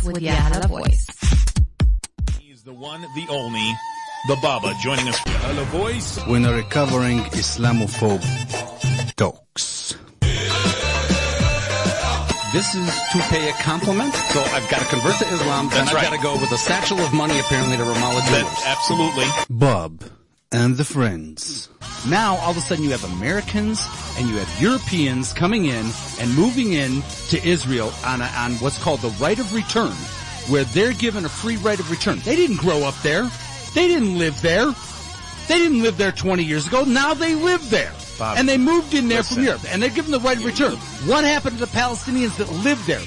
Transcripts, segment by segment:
with Yahala Voice. He's the one, the only, the Baba joining us. Yahala Voice. When a recovering Islamophobe talks. This is to pay a compliment, so I've got to convert to Islam, and I've got to go with a satchel of money, apparently, to Ramallah jewelers. Absolutely. BAWB and the Friends. Now, all of a sudden, you have Americans and you have Europeans coming in and moving in to Israel on what's called the right of return, where they're given a free right of return. They didn't grow up there. They didn't live there. They didn't live there 20 years ago. Now they live there. Bob, and they moved in there from Europe, and they're given the right of return. What happened to the Palestinians that lived there?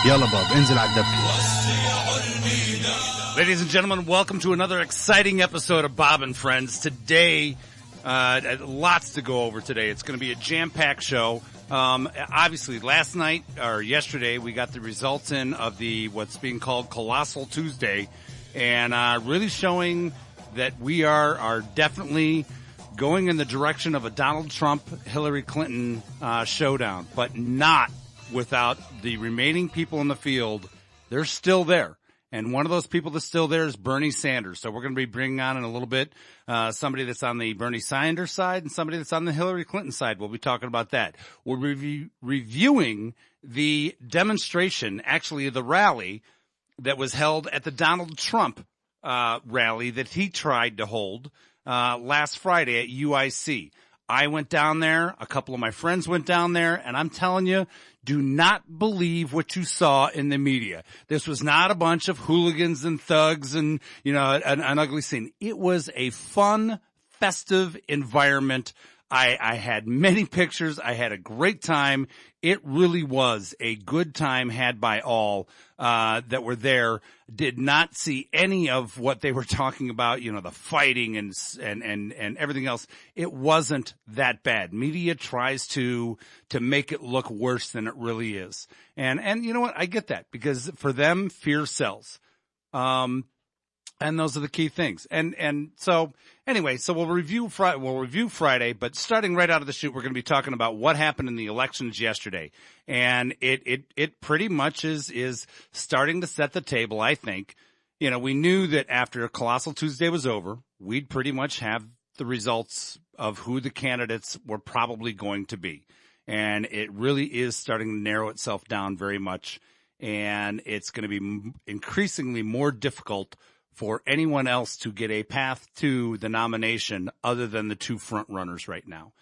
Yalla Bob, انزل على الدبكة. Ladies and gentlemen, welcome to another exciting episode of BAWB and Friends. Today, lots to go over today. It's going to be a jam-packed show. Obviously, last night, or yesterday, we got the results in of what's being called Colossal Tuesday, and really showing that we are definitely going in the direction of a Donald Trump-Hillary Clinton showdown, but not without the remaining people in the field. They're still there. And one of those people that's still there is Bernie Sanders. So we're going to be bringing on in a little bit somebody that's on the Bernie Sanders side and somebody that's on the Hillary Clinton side. We'll be talking about that. We're reviewing the demonstration, actually the rally that was held at the Donald Trump rally that he tried to hold last Friday at UIC. I went down there. A couple of my friends went down there, and I'm telling you, do not believe what you saw in the media. This was not a bunch of hooligans and thugs and, you know, an ugly scene. It was a fun, festive environment. I had many pictures. I had a great time. It really was a good time had by all that were there. Did not see any of what they were talking about, you know, the fighting and everything else. It wasn't that bad. Media tries to make it look worse than it really is. And you know what? I get that, because for them, fear sells. And those are the key things. And so anyway, so we'll review Friday, but starting right out of the chute, we're going to be talking about what happened in the elections yesterday. And it pretty much is starting to set the table, I think. You know, we knew that after Colossal Tuesday was over, we'd pretty much have the results of who the candidates were probably going to be. And it really is starting to narrow itself down very much. And it's going to be increasingly more difficult for anyone else to get a path to the nomination other than the two front runners right now.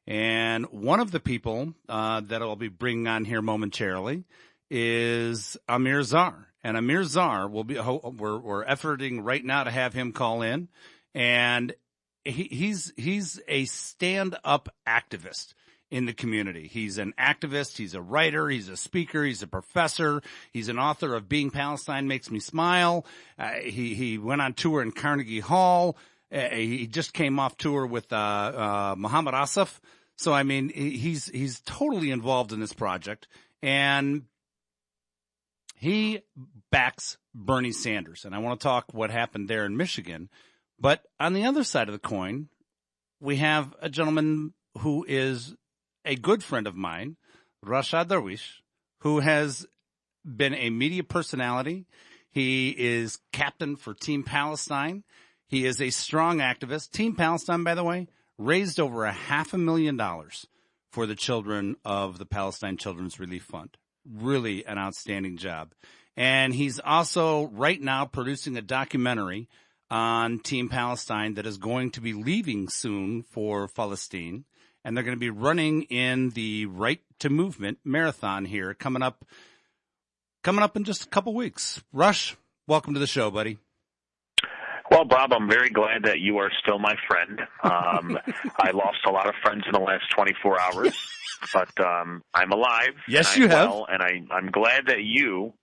And one of the people that I'll be bringing on here momentarily is Amir Zar. And Amir Zar will be, we're efforting right now to have him call in. And he's a stand-up activist in the community. He's an activist, he's a writer, he's a speaker, he's a professor, he's an author of Being Palestine Makes Me Smile. He went on tour in Carnegie Hall. He just came off tour with Muhammad Asif. So I mean, he's totally involved in this project, and he backs Bernie Sanders. And I want to talk what happened there in Michigan. But on the other side of the coin, we have a gentleman who is a good friend of mine, Rashad Darwish, who has been a media personality. He is captain for Team Palestine. He is a strong activist. Team Palestine, by the way, raised over $500,000 for the children of the Palestine Children's Relief Fund. Really an outstanding job. And he's also right now producing a documentary on Team Palestine that is going to be leaving soon for Palestine. And they're going to be running in the Right to Movement marathon here coming up in just a couple weeks. Rush, welcome to the show, buddy. Well, Bob, I'm very glad that you are still my friend. I lost a lot of friends in the last 24 hours, but I'm alive. Yes, you have. Well, and I'm glad that you,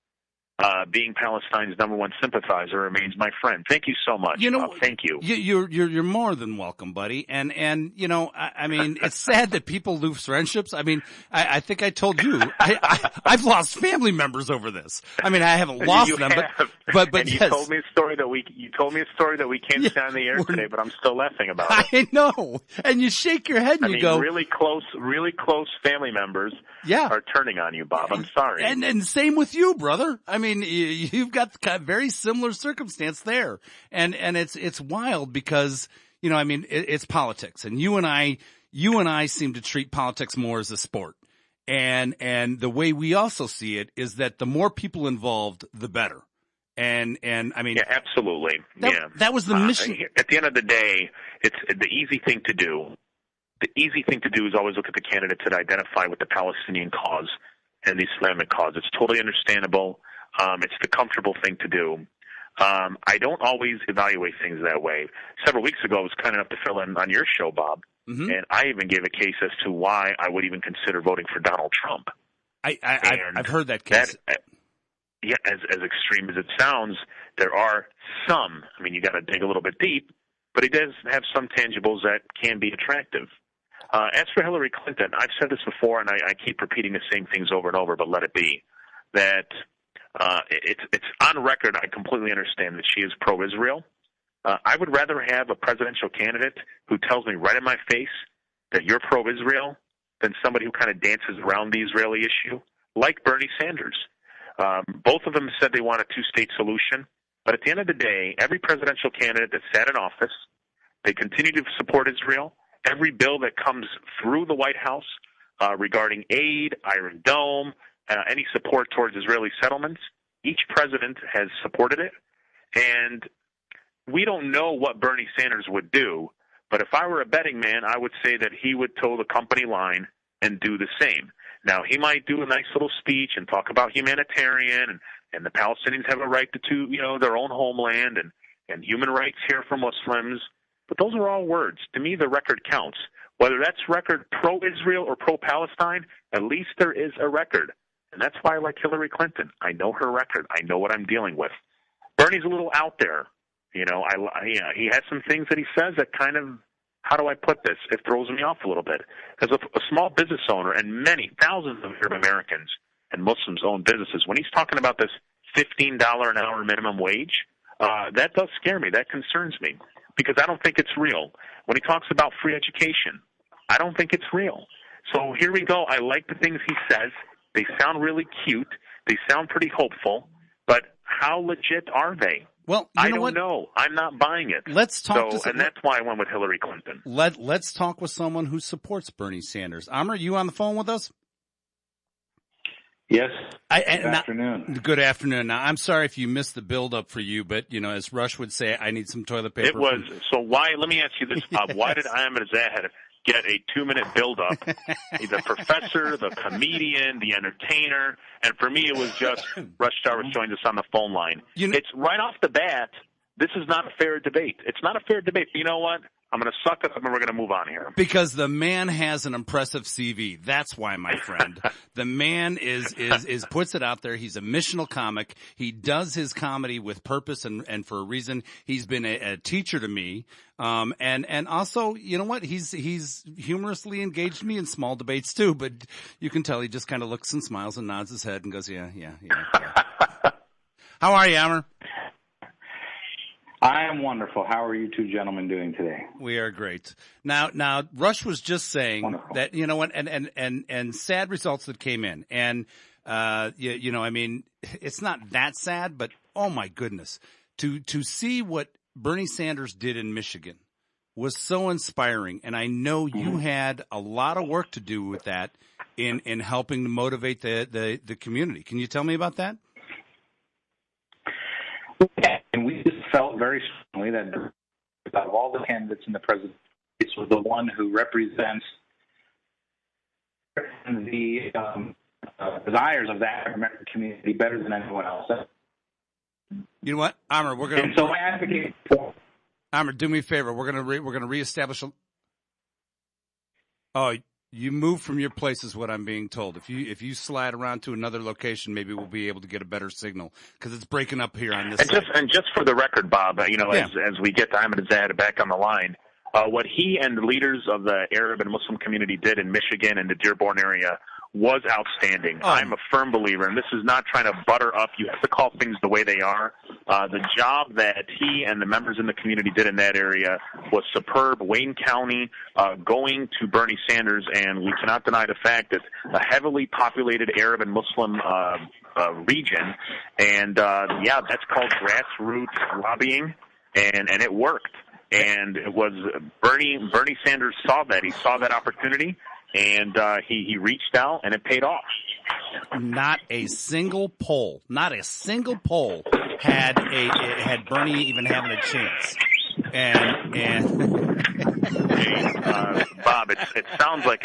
being Palestine's #1 sympathizer, remains my friend. Thank you so much. You know, thank you. You're more than welcome, buddy. And you know, I mean, it's sad that people lose friendships. I mean, I think I told you, I've lost family members over this. I mean, I haven't lost them, but and you yes. told me a story that we can't say on the air today, but I'm still laughing about it. I know. And you shake your head and you go, really close family members are turning on you, Bob. I'm sorry. And same with you, brother. I mean, you've got very similar circumstance there. And it's wild because, I mean, it's politics, and you and I seem to treat politics more as a sport. And the way we also see it is that the more people involved, the better. And I mean, yeah, absolutely. That was the mission. At the end of the day, it's the easy thing to do. The easy thing to do is always look at the candidates that identify with the Palestinian cause and the Islamic cause. It's totally understandable. It's the comfortable thing to do. I don't always evaluate things that way. Several weeks ago, I was kind enough to fill in on your show, Bob, and I even gave a case as to why I would even consider voting for Donald Trump. I've heard that case. Yeah, as extreme as it sounds, there are some. I mean, you got to dig a little bit deep, but he does have some tangibles that can be attractive. As for Hillary Clinton, I've said this before, and I keep repeating the same things over and over, but let it be. That it's on record. I completely understand that she is pro-Israel. I would rather have a presidential candidate who tells me right in my face that you're pro-Israel than somebody who kind of dances around the Israeli issue, like Bernie Sanders. Both of them said they want a two-state solution, but at the end of the day, every presidential candidate that sat in office, they continue to support Israel. Every bill that comes through the White House regarding aid, Iron Dome, any support towards Israeli settlements, each president has supported it. And we don't know what Bernie Sanders would do, but if I were a betting man, I would say that he would toe the company line and do the same. Now, he might do a nice little speech and talk about humanitarian and the Palestinians have a right to their own homeland and human rights here for Muslims. But those are all words. To me, the record counts. Whether that's record pro-Israel or pro-Palestine, at least there is a record. And that's why I like Hillary Clinton. I know her record. I know what I'm dealing with. Bernie's a little out there. He has some things that he says that kind of, how do I put this? It throws me off a little bit. As a small business owner, and many thousands of Arab Americans and Muslims own businesses, when he's talking about this $15 an hour minimum wage, that does scare me. That concerns me because I don't think it's real. When he talks about free education, I don't think it's real. So here we go. I like the things he says. They sound really cute. They sound pretty hopeful. But how legit are they? Well, I don't know. I'm not buying it. Let's talk. And that's why I went with Hillary Clinton. Let's talk with someone who supports Bernie Sanders. Amr, you on the phone with us? Yes. Good afternoon. Good afternoon. Now, I'm sorry if you missed the build-up for you, but, as Rush would say, I need some toilet paper. It was. So why, let me ask you this, Bob. Yes. Why did Ahmed Zahid get a 2-minute build-up? The professor, the comedian, the entertainer, and for me it was just Rush Jarvis joins us on the phone line. It's right off the bat, this is not a fair debate. It's not a fair debate. But you know what? I'm going to suck it up and we're going to move on here. Because the man has an impressive CV. That's why, my friend. The man is puts it out there. He's a missional comic. He does his comedy with purpose and for a reason. He's been a teacher to me. And also, you know what? He's humorously engaged me in small debates too, but you can tell he just kind of looks and smiles and nods his head and goes, yeah. How are you, Amr? I am wonderful. How are you two gentlemen doing today? We are great. Now, Rush was just saying wonderful. That, and sad results that came in. And, I mean, it's not that sad, but oh my goodness. To see what Bernie Sanders did in Michigan was so inspiring. And I know you had a lot of work to do with that in helping to motivate the community. Can you tell me about that? And we just felt very strongly that out of all the candidates in the presidency, this was the one who represents the desires of the African-American community better than anyone else. You know what, Amr? We're going to. So I advocate for. Amr, do me a favor. We're going to reestablish. You moved from your place is what I'm being told. If you slide around to another location, maybe we'll be able to get a better signal because it's breaking up here on this side. And just for the record, Bob, as we get Ahmed Zahid back on the line, what he and the leaders of the Arab and Muslim community did in Michigan and the Dearborn area was outstanding. I'm a firm believer, and this is not trying to butter up. You have to call things the way they are. The job that he and the members in the community did in that area was superb. Wayne County going to Bernie Sanders, and we cannot deny the fact that a heavily populated Arab and Muslim region, and that's called grassroots lobbying, and it worked. And it was Bernie Sanders saw that. He saw that opportunity, and he reached out, and it paid off. Not a single poll had Bernie even having a chance. And Bob, it sounds like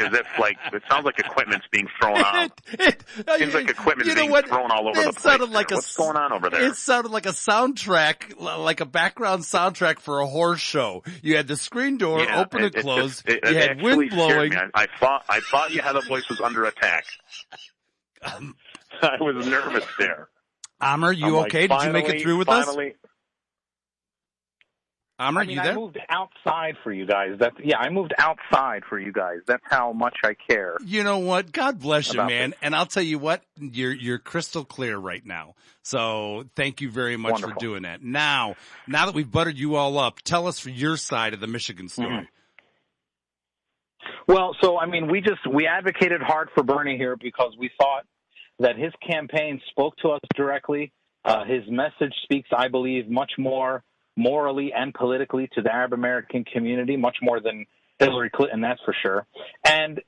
equipment's being thrown out. It seems like equipment's being thrown all over the place. What's going on over there? It sounded like a soundtrack, like a background soundtrack for a horse show. You had the screen door open and close. You had wind blowing. I thought you had a voice was under attack. I was nervous there. Amr, you okay? Did you make it through with us? Amr, you there? I moved outside for you guys. I moved outside for you guys. That's how much I care. You know what? God bless you, man. This. And I'll tell you what, you're crystal clear right now. So thank you very much for doing that. Now that we've buttered you all up, tell us for your side of the Michigan story. Mm-hmm. Well, so we advocated hard for Bernie here because we thought that his campaign spoke to us directly. His message speaks, I believe, much more morally and politically to the Arab American community, much more than Hillary Clinton, that's for sure. And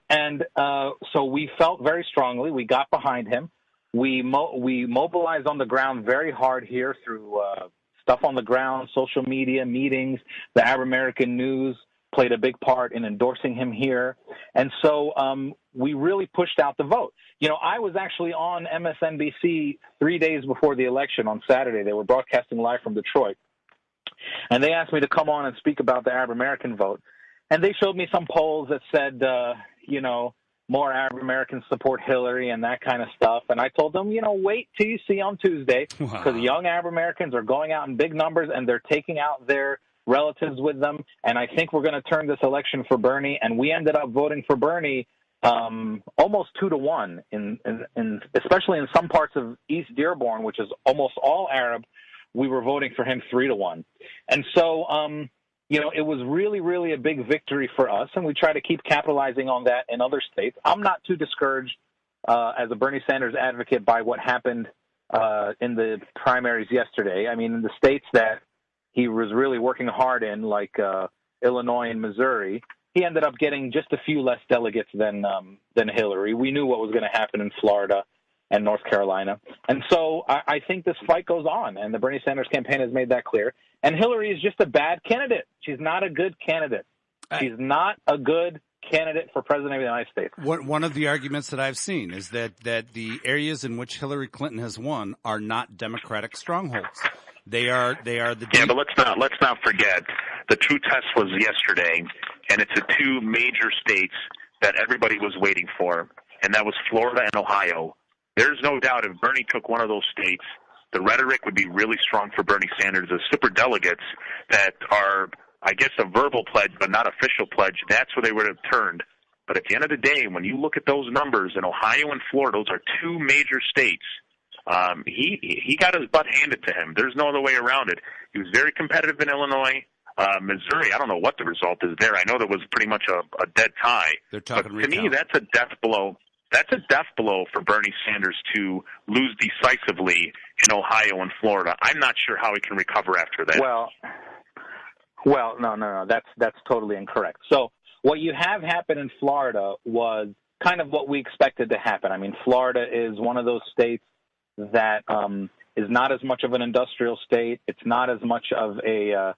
so we felt very strongly. We got behind him. We mobilized on the ground very hard here through stuff on the ground, social media, meetings. The Arab American News played a big part in endorsing him here. And so we really pushed out the vote. You know, I was actually on MSNBC 3 days before the election on Saturday. They were broadcasting live from Detroit. And they asked me to come on and speak about the Arab American vote. And they showed me some polls that said, more Arab Americans support Hillary and that kind of stuff. And I told them, wait till you see on Tuesday, because young Arab Americans are going out in big numbers and they're taking out their relatives with them. And I think we're going to turn this election for Bernie. And we ended up voting for Bernie almost 2-1, especially in some parts of East Dearborn, which is almost all Arab. We were voting for him 3-1. And so, it was really, really a big victory for us, and we try to keep capitalizing on that in other states. I'm not too discouraged as a Bernie Sanders advocate by what happened in the primaries yesterday. I mean, in the states that he was really working hard in, like Illinois and Missouri, he ended up getting just a few less delegates than Hillary. We knew what was going to happen in Florida and North Carolina. And so I think this fight goes on, and the Bernie Sanders campaign has made that clear. And Hillary is just a bad candidate. She's not a good candidate. She's not a good candidate for president of the United States. One of the arguments that I've seen is that the areas in which Hillary Clinton has won are not Democratic strongholds. They are the but let's not forget the true test was yesterday, and it's the two major states that everybody was waiting for, and that was Florida and Ohio. There's no doubt if Bernie took one of those states, the rhetoric would be really strong for Bernie Sanders. The superdelegates that are, I guess, a verbal pledge but not official pledge, that's where they would have turned. But at the end of the day, when you look at those numbers in Ohio and Florida, those are two major states. He got his butt handed to him. There's no other way around it. He was very competitive in Illinois. Missouri, I don't know what the result is there. I know there was pretty much a dead tie. They're talking but to me, that's a death blow. That's a death blow for Bernie Sanders to lose decisively in Ohio and Florida. I'm not sure how he can recover after that. Well, no. That's totally incorrect. So what you have happen in Florida was kind of what we expected to happen. I mean, Florida is one of those states that is not as much of an industrial state. It's not as much of a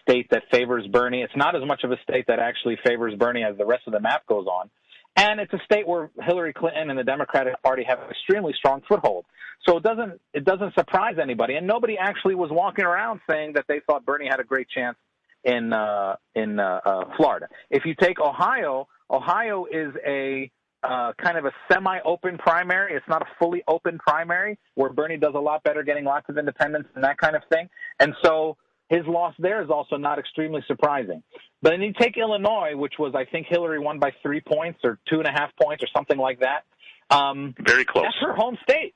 state that favors Bernie. It's not as much of a state that actually favors Bernie as the rest of the map goes on. And it's a state where Hillary Clinton and the Democratic Party have an extremely strong foothold. So it doesn't surprise anybody. And nobody actually was walking around saying that they thought Bernie had a great chance in Florida. If you take Ohio is a kind of a semi-open primary. It's not a fully open primary where Bernie does a lot better getting lots of independents and that kind of thing. And so his loss there is also not extremely surprising. But then you take Illinois, which was, I think, Hillary won by 3 points or 2.5 points or something like that. Very close. That's her home state.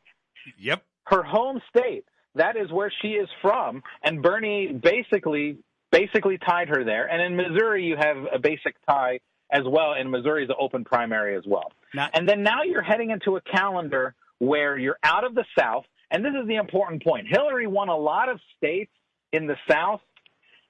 Yep. Her home state. That is where she is from, and Bernie basically tied her there. And in Missouri, you have a basic tie as well, and Missouri is an open primary as well. And then now you're heading into a calendar where you're out of the South, and this is the important point. Hillary won a lot of states in the South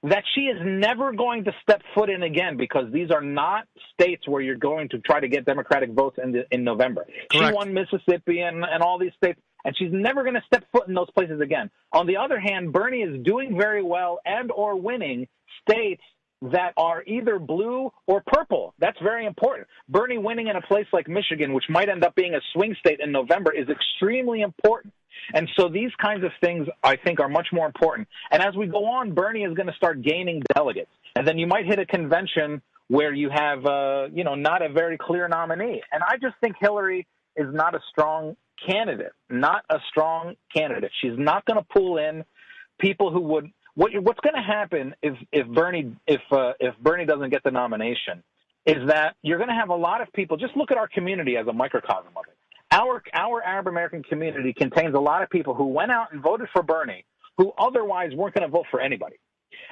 that she is never going to step foot in again, because these are not states where you're going to try to get Democratic votes in November. Correct. She won Mississippi and all these states, and she's never going to step foot in those places again. On the other hand, Bernie is doing very well and or winning states that are either blue or purple. That's very important. Bernie winning in a place like Michigan, which might end up being a swing state in November, is extremely important. And so these kinds of things, I think, are much more important. And as we go on, Bernie is going to start gaining delegates. And then you might hit a convention where you have, not a very clear nominee. And I just think Hillary is not a strong candidate, She's not going to pull in people who would. What's going to happen if Bernie doesn't get the nomination is that you're going to have a lot of people. Just look at our community as a microcosm of it. Our Arab American community contains a lot of people who went out and voted for Bernie, who otherwise weren't going to vote for anybody,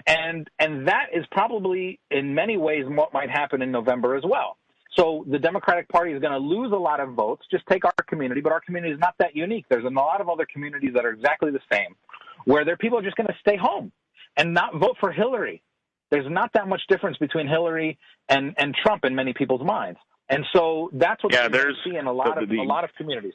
and that is probably in many ways what might happen in November as well. So the Democratic Party is going to lose a lot of votes. Just take our community, but our community is not that unique. There's a lot of other communities that are exactly the same, where their people are just going to stay home and not vote for Hillary. There's not that much difference between Hillary and Trump in many people's minds. And so that's what we see in a lot of communities.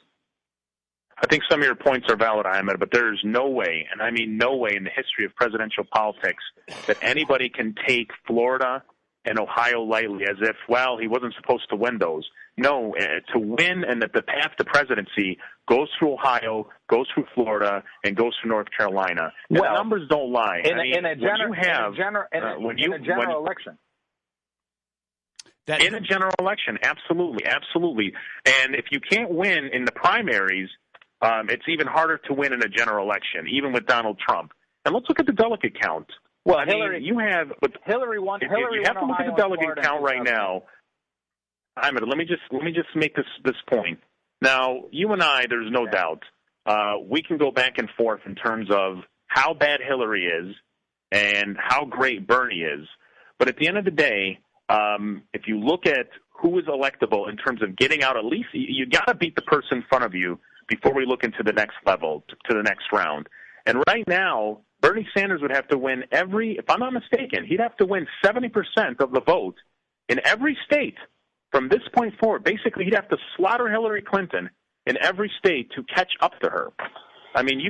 I think some of your points are valid, Ahmed, but there's no way, and I mean no way in the history of presidential politics that anybody can take Florida and Ohio lightly as if, well, he wasn't supposed to win those. No, to win and that the path to presidency goes through Ohio, goes through Florida, and goes through North Carolina. And the numbers don't lie. In a general election. In a general election, absolutely. And if you can't win in the primaries, it's even harder to win in a general election, even with Donald Trump. And let's look at the delegate count. Well, Hillary won. You have to look at the delegate count right now. Ahmed, let me just make this point. Now, you and I, there's no doubt, we can go back and forth in terms of how bad Hillary is and how great Bernie is. But at the end of the day, if you look at who is electable in terms of getting out, at least you got to beat the person in front of you before we look into the next level, to the next round. And right now, Bernie Sanders would have to win if I'm not mistaken, he'd have to win 70% of the vote in every state from this point forward. Basically, he'd have to slaughter Hillary Clinton in every state to catch up to her. I mean,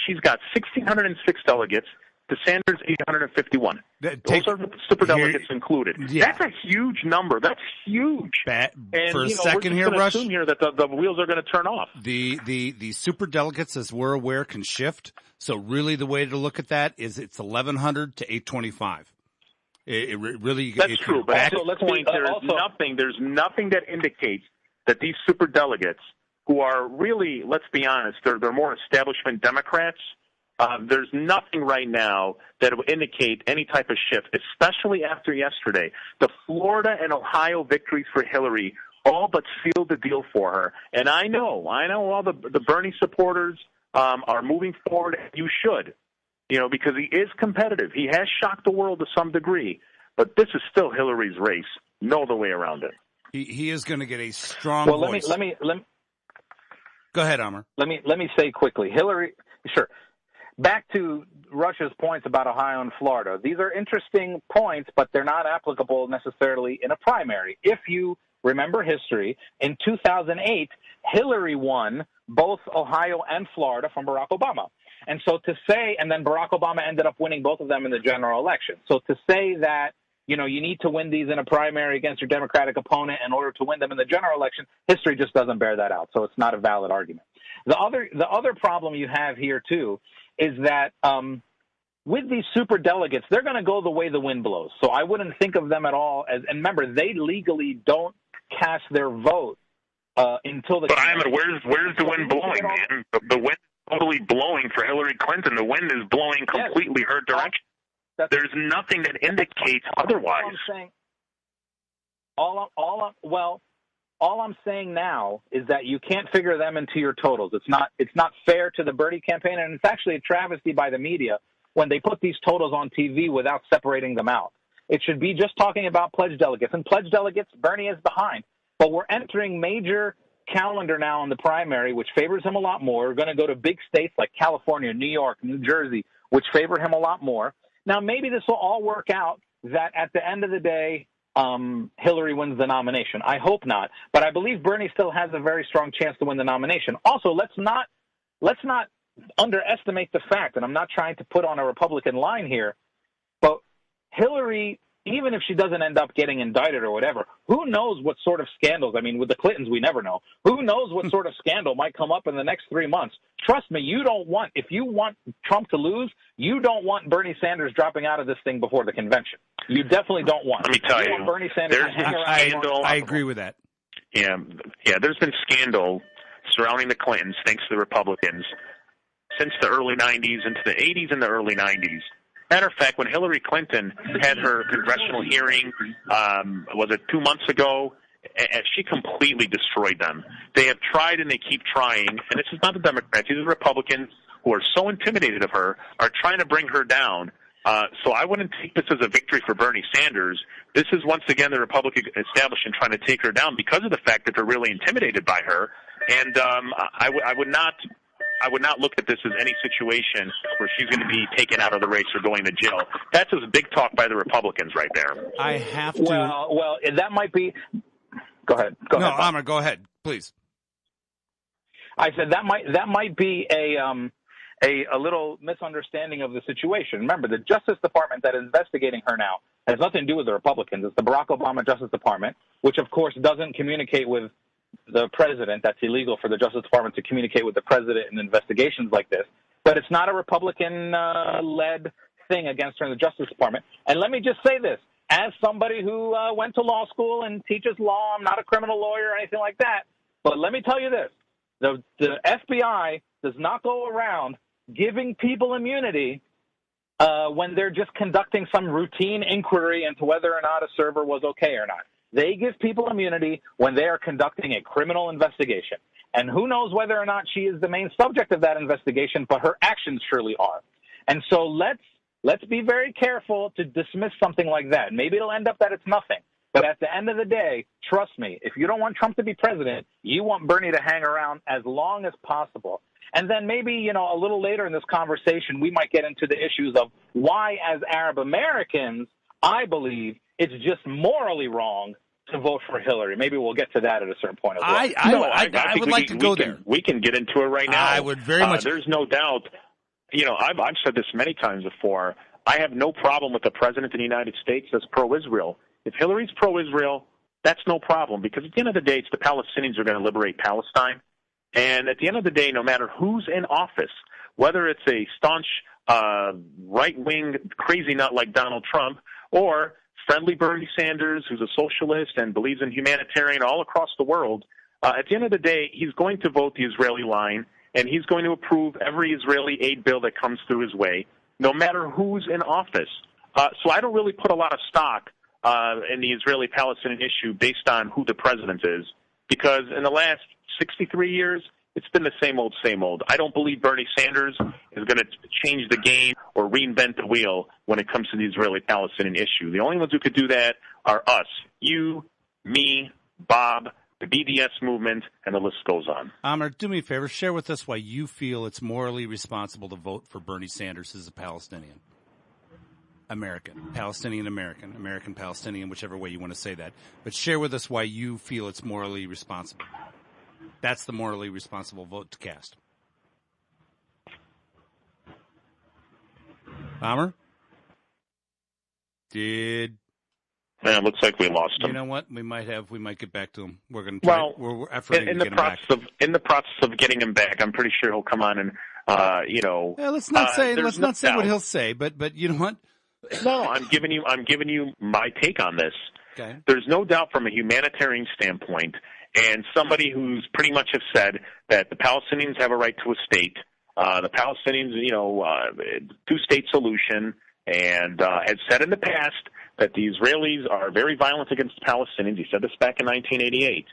she's got 1,606 delegates to Sanders 851. Those are the superdelegates included. Yeah. That's a huge number. That's huge. For a second here, Rush, assume here that the wheels are going to turn off. The superdelegates, as we're aware, can shift. So really, the way to look at that is it's 1,100 to 825. It really that's true. But also, let's point there's nothing that indicates that these superdelegates, who are really, let's be honest, they're more establishment Democrats. There's nothing right now that would indicate any type of shift, especially after yesterday. The Florida and Ohio victories for Hillary all but sealed the deal for her. And I know all the Bernie supporters are moving forward. You should, because he is competitive. He has shocked the world to some degree. But this is still Hillary's race. No other way around it. He is going to get a strong voice. Let me Go ahead, Amr. Let me say quickly, Hillary. Sure. Back to Rush's points about Ohio and Florida. These are interesting points, but they're not applicable necessarily in a primary. If you remember history, in 2008, Hillary won both Ohio and Florida from Barack Obama. And so and then Barack Obama ended up winning both of them in the general election. So to say that, you need to win these in a primary against your Democratic opponent in order to win them in the general election, history just doesn't bear that out. So it's not a valid argument. The other problem you have here, too, is that with these super delegates, they're going to go the way the wind blows. So I wouldn't think of them at all as – and remember, they legally don't cast their vote until the – But, Ahmed, where's the wind blowing, man? The wind is totally blowing for Hillary Clinton. The wind is blowing completely her direction. There's nothing that indicates otherwise. Well, all I'm saying now is that you can't figure them into your totals. It's not fair to the Bernie campaign, and it's actually a travesty by the media when they put these totals on TV without separating them out. It should be just talking about pledged delegates. And pledged delegates, Bernie is behind. But we're entering major calendar now in the primary, which favors him a lot more. We're going to go to big states like California, New York, New Jersey, which favor him a lot more. Now, maybe this will all work out that at the end of the day, Hillary wins the nomination. I hope not. But I believe Bernie still has a very strong chance to win the nomination. Also, let's not underestimate the fact, and I'm not trying to put on a Republican line here, but Hillary, even if she doesn't end up getting indicted or whatever, who knows what sort of scandals? I mean, with the Clintons, we never know. Who knows what sort of scandal might come up in the next 3 months? Trust me, if you want Trump to lose, you don't want Bernie Sanders dropping out of this thing before the convention. You definitely don't want. Let me tell you, want Bernie Sanders to hang around. scandal. I agree with that. Yeah, there's been scandal surrounding the Clintons, thanks to the Republicans, since the early 90s, into the 80s and the early 90s. Matter of fact, when Hillary Clinton had her congressional hearing, was it 2 months ago, she completely destroyed them. They have tried and they keep trying, and this is not the Democrats, these are the Republicans who are so intimidated of her, are trying to bring her down. So I wouldn't take this as a victory for Bernie Sanders. This is once again the Republican establishment trying to take her down because of the fact that they're really intimidated by her. And I would not look at this as any situation where she's going to be taken out of the race or going to jail. That's a big talk by the Republicans right there. I have to. Well, that might be. Go ahead. No, Amr, go ahead, please. I said that might be a little misunderstanding of the situation. Remember, the Justice Department that is investigating her now has nothing to do with the Republicans. It's the Barack Obama Justice Department, which of course doesn't communicate with the president. That's illegal for the Justice Department to communicate with the president in investigations like this. But it's not a Republican-led thing against her in the Justice Department. And let me just say this. As somebody who went to law school and teaches law, I'm not a criminal lawyer or anything like that. But let me tell you this. The FBI does not go around giving people immunity when they're just conducting some routine inquiry into whether or not a server was okay or not. They give people immunity when they are conducting a criminal investigation. And who knows whether or not she is the main subject of that investigation, but her actions surely are. And so let's be very careful to dismiss something like that. Maybe it'll end up that it's nothing. But at the end of the day, trust me, if you don't want Trump to be president, you want Bernie to hang around as long as possible. And then maybe, a little later in this conversation, we might get into the issues of why, as Arab Americans, I believe it's just morally wrong to vote for Hillary. Maybe we'll get to that at a certain point as well. I would like to go there. We can get into it right now. I would very much. There's no doubt. I've said this many times before. I have no problem with the president of the United States that's pro-Israel. If Hillary's pro-Israel, that's no problem, because at the end of the day, it's the Palestinians who are going to liberate Palestine. And at the end of the day, no matter who's in office, whether it's a staunch right-wing crazy nut like Donald Trump or friendly Bernie Sanders, who's a socialist and believes in humanitarian all across the world, at the end of the day, he's going to vote the Israeli line, and he's going to approve every Israeli aid bill that comes through his way, no matter who's in office. So I don't really put a lot of stock in the Israeli-Palestinian issue based on who the president is, because in the last 63 years, it's been the same old, same old. I don't believe Bernie Sanders is going to change the game or reinvent the wheel when it comes to the Israeli-Palestinian issue. The only ones who could do that are us, you, me, Bob, the BDS movement, and the list goes on. Amr, do me a favor. Share with us why you feel it's morally responsible to vote for Bernie Sanders as a Palestinian. Palestinian American Palestinian, whichever way you want to say that. But share with us why you feel it's morally responsible. That's the morally responsible vote to cast. Amr? Man, it looks like we lost him. You know what? We might get back to him. We're going to try. We're efforting to get him back. In the process of getting him back, I'm pretty sure he'll come on and, Yeah, let's not say what he'll say, but you know what? No, I'm giving you my take on this. Okay. There's no doubt from a humanitarian standpoint, and somebody who's pretty much have said that the Palestinians have a right to a state, the Palestinians, two-state solution, and has said in the past that the Israelis are very violent against the Palestinians. He said this back in 1988.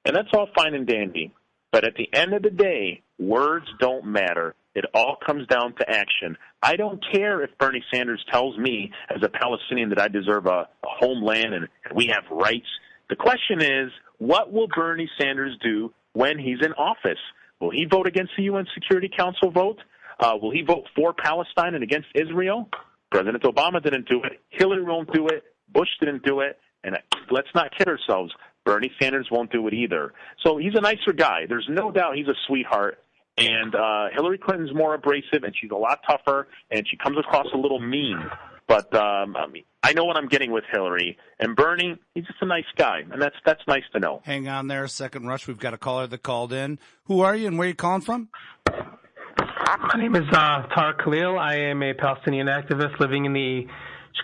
And that's all fine and dandy. But at the end of the day, words don't matter. It all comes down to action. I don't care if Bernie Sanders tells me as a Palestinian that I deserve a homeland and we have rights. The question is, what will Bernie Sanders do when he's in office? Will he vote against the UN Security Council vote? Will he vote for Palestine and against Israel? President Obama didn't do it. Hillary won't do it. Bush didn't do it. And let's not kid ourselves. Bernie Sanders won't do it either. So he's a nicer guy. There's no doubt he's a sweetheart. And Hillary Clinton's more abrasive, and she's a lot tougher, and she comes across a little mean. But I know what I'm getting with Hillary. And Bernie, he's just a nice guy, and that's nice to know. Hang on there a second, Rush. We've got a caller that called in. Who are you and where are you calling from? My name is Tariq Khalil. I am a Palestinian activist living in the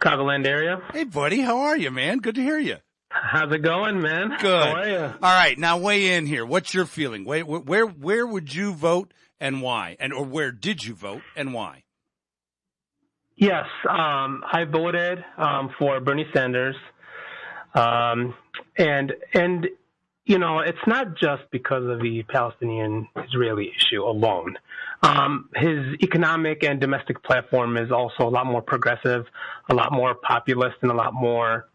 Chicagoland area. Hey, buddy. How are you, man? Good to hear you. How's it going, man? Good. How are you? All right, now weigh in here. What's your feeling? Where would you vote and why? Or where did you vote and why? Yes, I voted for Bernie Sanders, and you know, it's not just because of the Palestinian-Israeli issue alone. His economic and domestic platform is also a lot more progressive, a lot more populist, and a lot more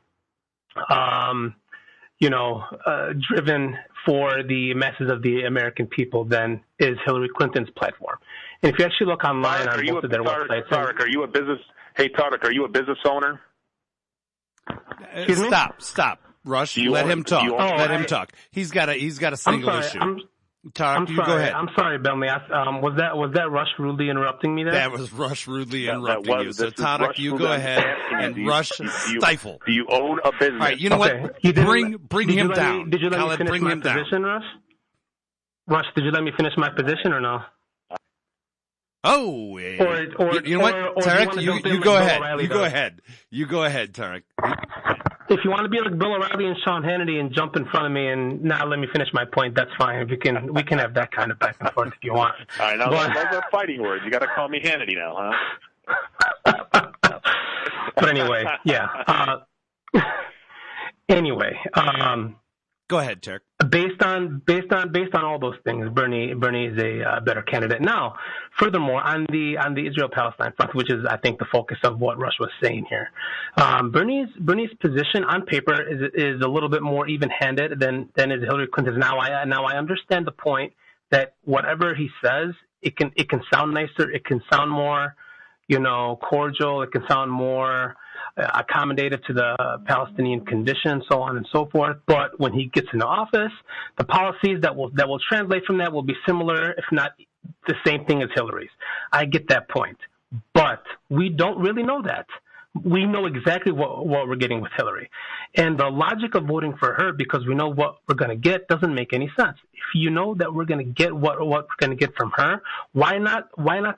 driven for the masses of the American people than is Hillary Clinton's platform. And if you actually look online on both of their websites, Tarek, are you a business? Hey, Tarek, are you a business owner? Stop, Rush. Let him talk. Let him talk. He's got a single issue. Tarek, you go ahead. I'm sorry, Bentley. Was that Rush rudely interrupting me there? That was Rush rudely interrupting you. So, Tarek, you go ahead and Rush stifle. Do you own a business? All right, you know what? Bring him down. Did you let me finish my position, Rush? Rush, did you let me finish my position or no? Oh, or you know what, Tarek? You go ahead. You go ahead, Tarek. If you want to be like Bill O'Reilly and Sean Hannity and jump in front of me and not let me finish my point, that's fine. We can have that kind of back and forth if you want. All right, now those are fighting words. You got to call me Hannity now, huh? But anyway, yeah. Go ahead, Tarek. Based on all those things, Bernie is a better candidate. Now, furthermore, on the Israel-Palestine front, which is I think the focus of what Rush was saying here, Bernie's position on paper is a little bit more even-handed than is Hillary Clinton's. Now I understand the point that whatever he says, it can sound nicer, it can sound more, cordial, it can sound more accommodative to the Palestinian condition, so on and so forth. But when he gets into office, the policies that will translate from that will be similar, if not the same thing as Hillary's. I get that point. But we don't really know that. We know exactly what we're getting with Hillary. And the logic of voting for her because we know what we're going to get doesn't make any sense. If you know that we're going to get what we're going to get from her, why not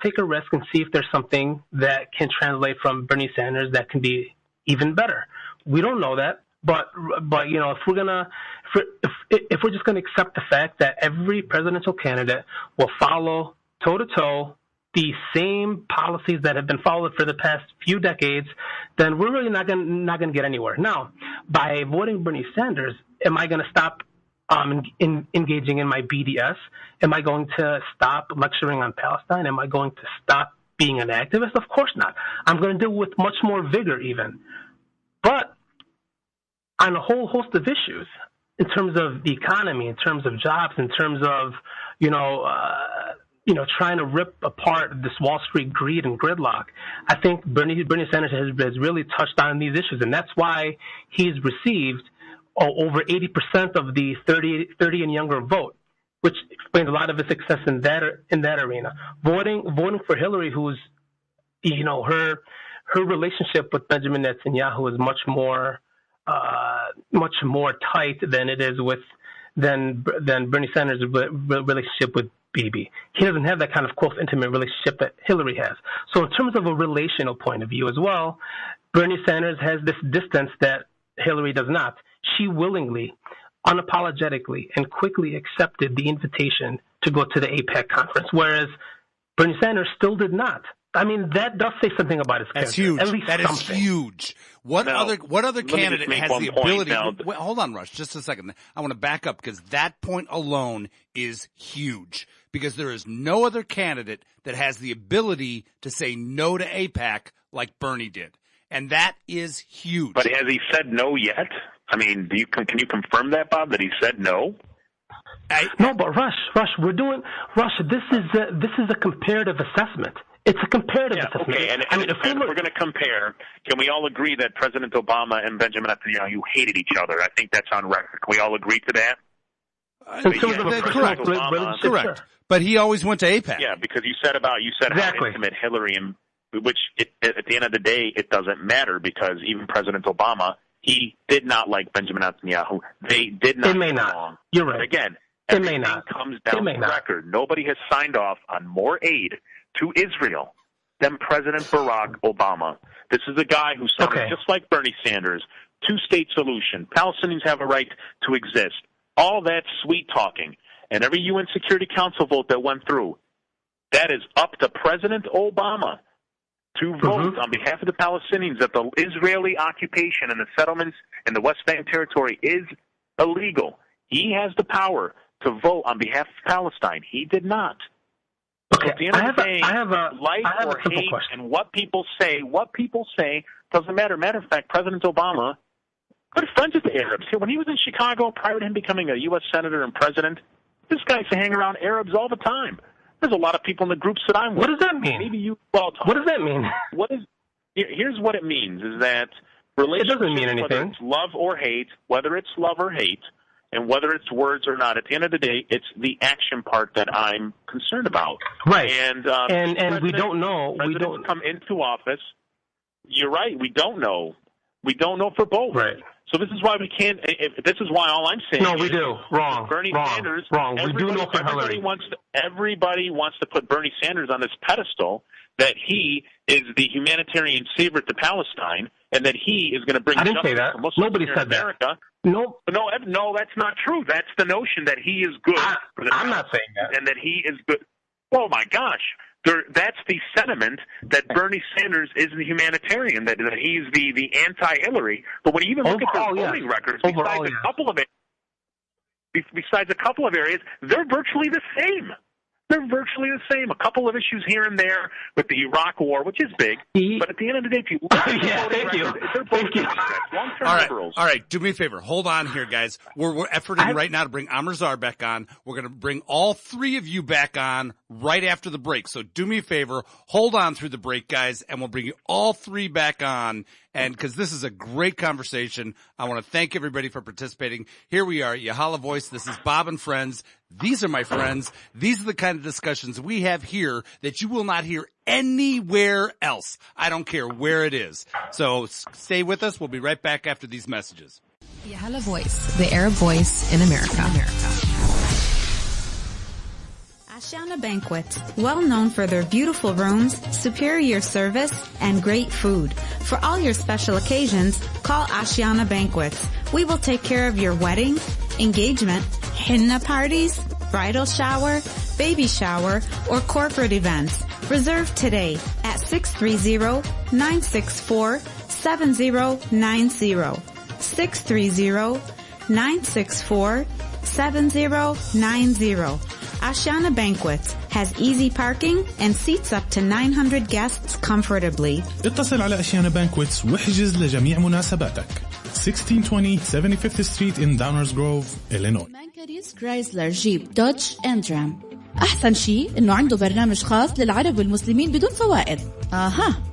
take a risk and see if there's something that can translate from Bernie Sanders that can be even better? We don't know that, but if we're just going to accept the fact that every presidential candidate will follow toe-to-toe the same policies that have been followed for the past few decades, then we're really not going to get anywhere. Now, by voting Bernie Sanders, am I going to stop engaging in my BDS? Am I going to stop lecturing on Palestine? Am I going to stop being an activist? Of course not. I'm going to do it with much more vigor even. But on a whole host of issues, in terms of the economy, in terms of jobs, in terms of, trying to rip apart this Wall Street greed and gridlock, I think Bernie Sanders has really touched on these issues, and that's why he's received over 80% of the 30 and younger vote, which explains a lot of his success in that arena. Voting for Hillary, who's, her relationship with Benjamin Netanyahu is much more tight than it is than Bernie Sanders' relationship with BAWB. He doesn't have that kind of close, intimate relationship that Hillary has. So in terms of a relational point of view as well, Bernie Sanders has this distance that Hillary does not. She willingly, unapologetically, and quickly accepted the invitation to go to the AIPAC conference, whereas Bernie Sanders still did not. I mean, that does say something about his character. That's huge. At least that something. Is huge. What other candidate has the ability? Wait, hold on, Rush, just a second. I want to back up because that point alone is huge. Because there is no other candidate that has the ability to say no to AIPAC like Bernie did, and that is huge. But has he said no yet? I mean, can you confirm that, Bob? That he said no? No, but Rush, this is a comparative assessment. It's a comparative assessment. Okay, and if we're going to compare, can we all agree that President Obama and Benjamin Netanyahu hated each other? I think that's on record. Can we all agree to that? Correct. But he always went to AIPAC. Yeah, because you said exactly. how intimate Hillary, and which at the end of the day, it doesn't matter because even President Obama, he did not like Benjamin Netanyahu. They did not. It may not. Along. You're right. But again, it may not. Comes down to the record. Nobody has signed off on more aid to Israel than President Barack Obama. This is a guy who sounded just like Bernie Sanders. Two-state solution. Palestinians have a right to exist. All that sweet talking. And every UN Security Council vote that went through, that is up to President Obama to vote on behalf of the Palestinians that the Israeli occupation and the settlements in the West Bank territory is illegal. He has the power to vote on behalf of Palestine. He did not. Okay. So at the end of the day, like or hate and what people say doesn't matter. Matter of fact, President Obama, good friends with the Arabs. When he was in Chicago, prior to him becoming a U.S. Senator and President, this guy used to hang around Arabs all the time. There's a lot of people in the groups that I'm with. What does that mean? Maybe you. What does that mean? Here's what it means: is that relationships, it doesn't mean anything. Whether it's love or hate, and whether it's words or not, at the end of the day, it's the action part that I'm concerned about. Right. And we don't know. We don't come into office. You're right. We don't know. We don't know for both. Right. So this is why we can't. This is why all I'm saying. No, we do. Wrong. Bernie Sanders. Wrong. We do know for Hillary. Everybody wants to put Bernie Sanders on this pedestal that he is the humanitarian savior to Palestine and that he is going to bring. I didn't say that. Nobody said America. that. No, that's not true. That's the notion that he is good. I'm not saying that. And that he is good. Oh my gosh. That's the sentiment that Bernie Sanders is the humanitarian, that he's the anti-Hillary. But when you even look at their voting records, besides a couple of areas, they're virtually the same. They're virtually the same. A couple of issues here and there with the Iraq War, which is big. But at the end of the day, if you look at the voting records, they're both long-term liberals. All right, do me a favor. Hold on here, guys. We're efforting right now to bring Amr Zar back on. We're going to bring all three of you back on right after the break. So do me a favor. Hold on through the break, guys, and we'll bring you all three back on. And because this is a great conversation, I want to thank everybody for participating. Here we are, Yahala Voice. This is Bob and Friends. These are my friends. These are the kind of discussions we have here that you will not hear anywhere else. I don't care where it is. So stay with us. We'll be right back after these messages. Yahala Voice, the Arab voice in America. Ashiana Banquets, well known for their beautiful rooms, superior service, and great food. For all your special occasions, call Ashiana Banquets. We will take care of your wedding, engagement, henna parties, bridal shower, baby shower, or corporate events. Reserve today at 630-964-7090. 630-964-7090. Ashiana Banquets has easy parking and seats up to 900 guests comfortably. اتصل على أشيانا بانكويتس واحجز لجميع مناسباتك. 1620 75th Street in Downers Grove, Illinois. مانكاريز كرايسلر جيب دوج اند رام. أحسن شيء إنه عنده برنامج خاص للعرب والمسلمين بدون فوائد.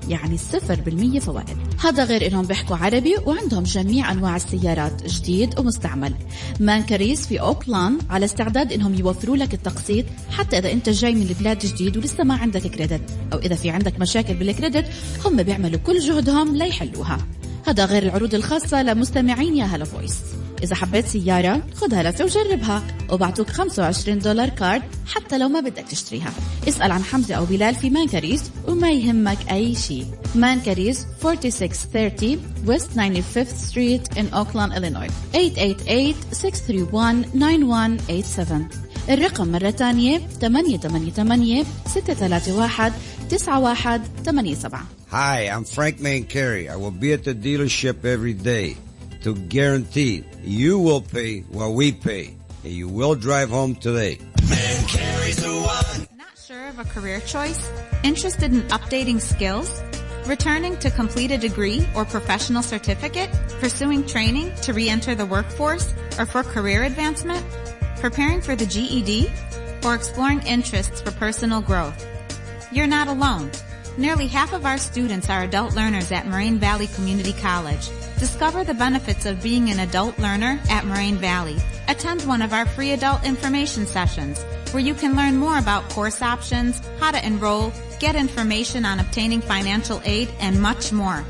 يعني 0% فوائد. هذا غير إنهم بيحكوا عربي وعندهم جميع أنواع السيارات جديد ومستعمل. مانكاريز في أوكلاند على استعداد إنهم يوفروا لك التقسيط حتى إذا أنت جاي من البلاد جديد ولسه ما عندك كريدت أو إذا في عندك مشاكل بالكريدت هم بيعملوا كل جهدهم ليحلوها. هذا غير العروض الخاصة لمستمعين يا هلا فويس. إذا حبيت سيارة خدها لفة وجربها وبعطوك $25 كارد حتى لو ما بدك تشتريها. اسأل عن حمزة أو بلال في مانكاريز وما يهمك أي شيء. مانكاريز 4630 West 95th Street in Oakland, Illinois. 888-631-9187. الرقم مرة تانية 888-631-9187. Hi, I'm Frank Mancari. I will be at the dealership every day to guarantee you will pay while we pay, and you will drive home today. Mancari's the one. Not sure of a career choice? Interested in updating skills? Returning to complete a degree or professional certificate? Pursuing training to re-enter the workforce or for career advancement? Preparing for the GED? Or exploring interests for personal growth? You're not alone. Nearly half of our students are adult learners at Moraine Valley Community College. Discover the benefits of being an adult learner at Moraine Valley. Attend one of our free adult information sessions where you can learn more about course options, how to enroll, get information on obtaining financial aid, and much more.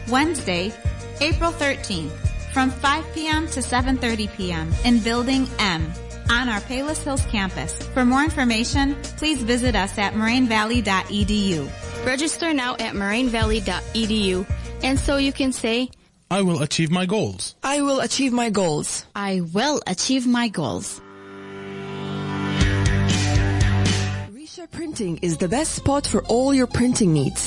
Wednesday, April 13th, from 5 p.m. to 7:30 p.m. in Building M on our Palos Hills campus. For more information, please visit us at morainevalley.edu. Register now at morainevalley.edu, and so you can say, I will achieve my goals. I will achieve my goals. I will achieve my goals. Risha Printing is the best spot for all your printing needs.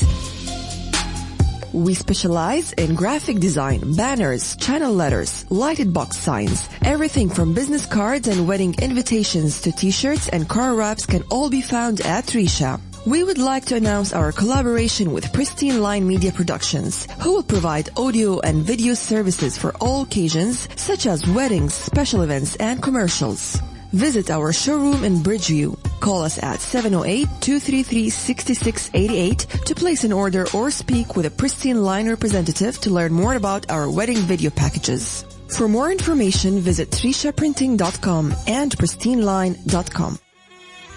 We specialize in graphic design, banners, channel letters, lighted box signs. Everything from business cards and wedding invitations to t-shirts and car wraps can all be found at Risha. We would like to announce our collaboration with Pristine Line Media Productions, who will provide audio and video services for all occasions, such as weddings, special events, and commercials. Visit our showroom in Bridgeview. Call us at 708-233-6688 to place an order or speak with a Pristine Line representative to learn more about our wedding video packages. For more information, visit trishaprinting.com and pristineline.com.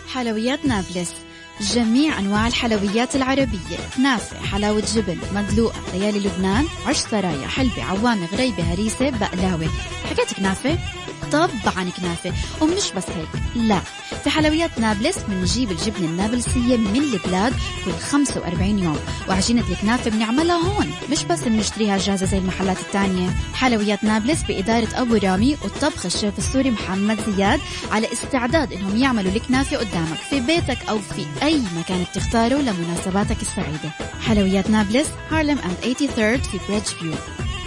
حلويات نابلس، جميع أنواع الحلويات العربية، كنافة، حلاوة جبن، مدلوقة، ليالي لبنان، عش سرايا، حلبة، عوامة، غريبة، هريسة، بقلاوة. حكيت كنافة؟ طبعا كنافة. ومش بس هيك، لا، في حلويات نابلس بنجيب الجبنة النابلسية من البلاد كل 45 يوم، وعجينة الكنافة بنعملها هون، مش بس بنشتريها جاهزة زي المحلات التانية. حلويات نابلس بإدارة أبو رامي والطبخ الشيف السوري محمد زياد على استعداد إنهم يعملوا الكنافة قدامك في بيتك أو في أي مكان بتختاره لمناسباتك السعيدة. حلويات نابلس، هارلم and 83rd في Bridgeview.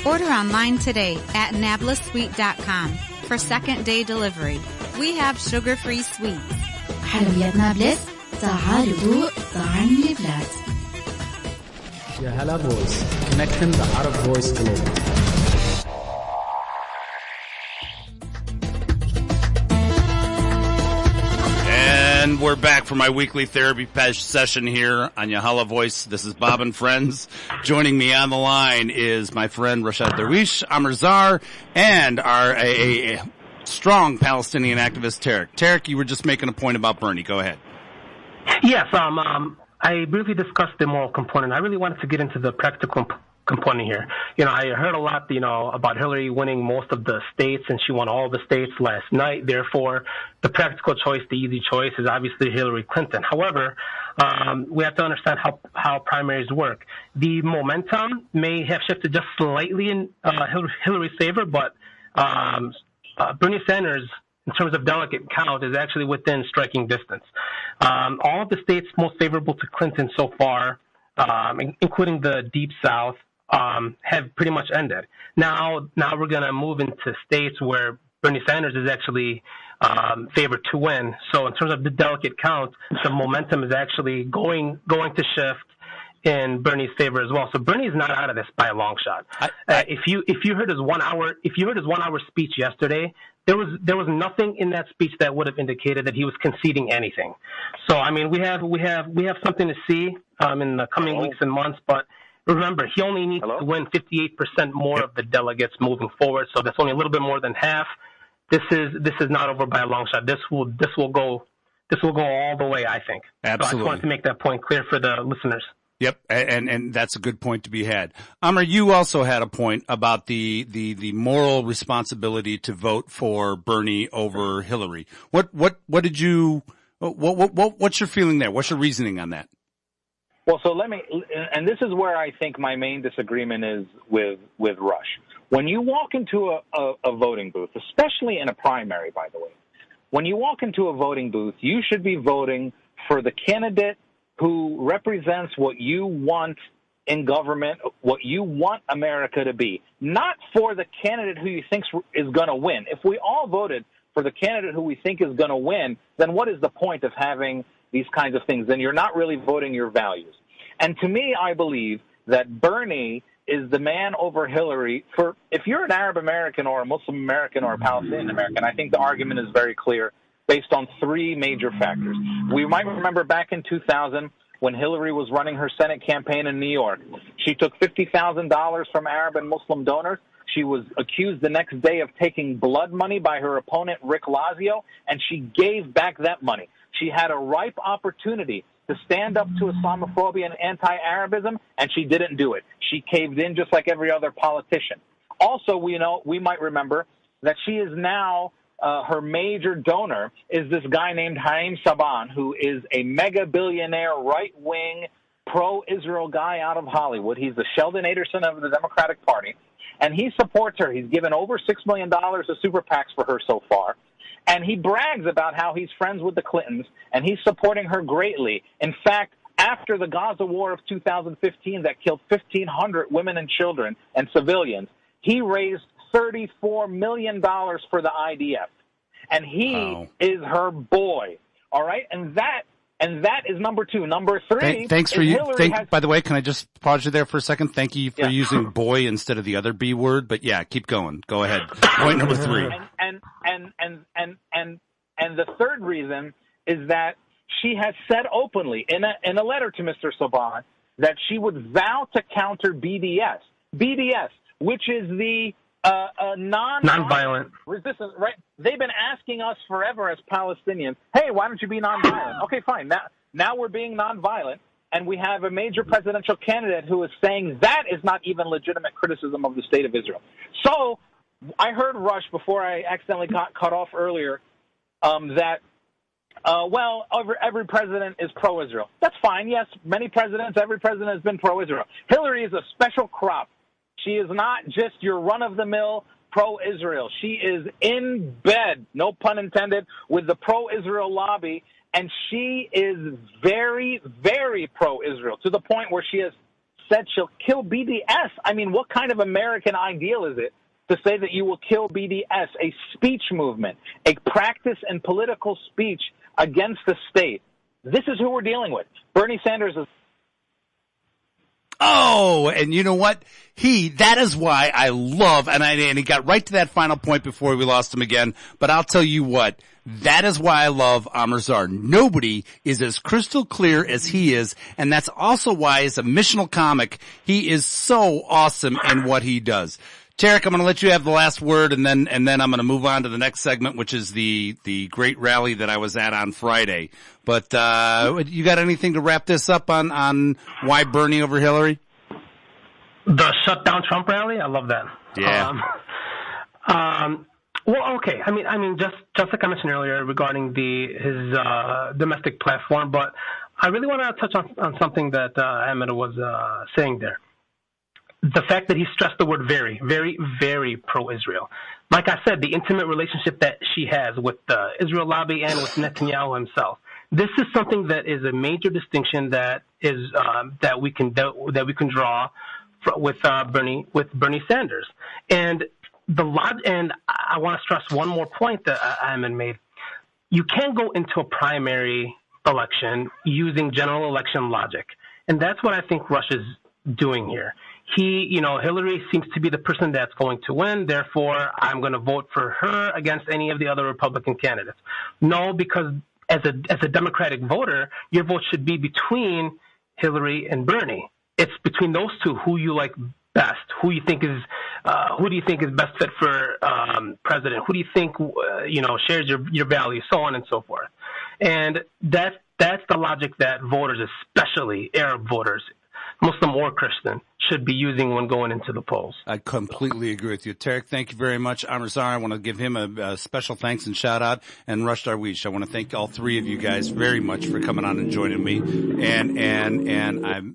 Order online today at nablissweet.com for second-day delivery. We have sugar-free sweets. حلويات نابلس، تعالوا ذوق طعم البلاد. يا هلا فويس, connecting the Arab voice global. And we're back for my weekly therapy session here on Yahala Voice. This is Bob and Friends. Joining me on the line is my friend Rashad Darwish, Amr Zar, and our a strong Palestinian activist, Tarek. Tarek, you were just making a point about Bernie. Go ahead. Yes, I briefly discussed the moral component. I really wanted to get into the practical component here. I heard a lot, about Hillary winning most of the states, and she won all the states last night. Therefore, the practical choice, the easy choice, is obviously Hillary Clinton. However, we have to understand how primaries work. The momentum may have shifted just slightly in Hillary's favor, but Bernie Sanders, in terms of delegate count, is actually within striking distance. All of the states most favorable to Clinton so far, including the Deep South, have pretty much ended. Now we're going to move into states where Bernie Sanders is actually favored to win. So in terms of the delegate count, the momentum is actually going to shift in Bernie's favor as well. So Bernie's not out of this by a long shot. If you heard his 1 hour speech yesterday, there was nothing in that speech that would have indicated that he was conceding anything. So I mean, we have something to see in the coming weeks and months. But remember, he only needs to win 58% more of the delegates moving forward. So that's only a little bit more than half. This is not over by a long shot. This will go all the way, I think. Absolutely. So I just wanted to make that point clear for the listeners. Yep, and that's a good point to be had. Amr, you also had a point about the moral responsibility to vote for Bernie over Hillary. What's your feeling there? What's your reasoning on that? Well, so and this is where I think my main disagreement is with Rush. When you walk into a voting booth, especially in a primary, by the way, when you walk into a voting booth, you should be voting for the candidate who represents what you want in government, what you want America to be, not for the candidate who you think is going to win. If we all voted for the candidate who we think is going to win, then what is the point of having these kinds of things? Then you're not really voting your values. And to me, I believe that Bernie is the man over Hillary. For if you're an Arab American or a Muslim American or a Palestinian American, I think the argument is very clear based on three major factors. We might remember back in 2000 when Hillary was running her Senate campaign in New York. She took $50,000 from Arab and Muslim donors. She was accused the next day of taking blood money by her opponent, Rick Lazio, and she gave back that money. She had a ripe opportunity to stand up to Islamophobia and anti-Arabism, and she didn't do it. She caved in just like every other politician. Also, we might remember that she is now her major donor is this guy named Haim Saban, who is a mega billionaire, right-wing, pro-Israel guy out of Hollywood. He's the Sheldon Adelson of the Democratic Party, and he supports her. He's given over $6 million to super PACs for her so far, and he brags about how he's friends with the Clintons, and he's supporting her greatly. In fact, after the Gaza war of 2015 that killed 1,500 women and children and civilians, he raised $34 million for the IDF. And he is her boy. All right? And that is number two. Number three. Thanks for you. By the way, can I just pause you there for a second? Thank you for using boy instead of the other B word. But yeah, keep going. Go ahead. Point number three. And the third reason is that she has said openly in a letter to Mr. Saban that she would vow to counter BDS. BDS, which is the nonviolent resistance, right? They've been asking us forever as Palestinians, hey, why don't you be nonviolent? Okay, fine. Now we're being nonviolent, and we have a major presidential candidate who is saying that is not even legitimate criticism of the state of Israel. So I heard Rush, before I accidentally got cut off earlier, that every president is pro-Israel. That's fine. Yes, every president has been pro-Israel. Hillary is a special crop. She is not just your run-of-the-mill pro-Israel. She is in bed, no pun intended, with the pro-Israel lobby, and she is very, very pro-Israel, to the point where she has said she'll kill BDS. I mean, what kind of American ideal is it to say that you will kill BDS, a speech movement, a practice in political speech against the state? This is who we're dealing with. Bernie Sanders is... Oh, and you know what? That is why I love, and he got right to that final point before we lost him again, but I'll tell you what, that is why I love Amr Zar. Nobody is as crystal clear as he is, and that's also why, as a missional comic, he is so awesome in what he does. Tarek, I'm going to let you have the last word, and then I'm going to move on to the next segment, which is the great rally that I was at on Friday. But you got anything to wrap this up on why Bernie over Hillary? The shutdown Trump rally? I love that. Yeah. Well, okay. I mean, just like I mentioned earlier regarding his domestic platform, but I really want to touch on something that Ahmed was saying there. The fact that he stressed the word very, very, very pro-Israel. Like I said, the intimate relationship that she has with the Israel lobby and with Netanyahu himself. This is something that is a major distinction that is that we can draw with Bernie Sanders. And and I want to stress one more point that Ahmed made. You can't go into a primary election using general election logic, and that's what I think Rush is doing here. Hillary seems to be the person that's going to win. Therefore, I'm going to vote for her against any of the other Republican candidates. No, because as a Democratic voter, your vote should be between Hillary and Bernie. It's between those two who you like best. Who do you think is best fit for president? Who do you think shares your values, so on and so forth. And that's the logic that voters, especially Arab voters, Muslim or Christian, should be using when going into the polls. I completely agree with you. Tarek, thank you very much. Amr Zar, I want to give him a special thanks and shout out. And Rush Darwish, I want to thank all three of you guys very much for coming on and joining me. And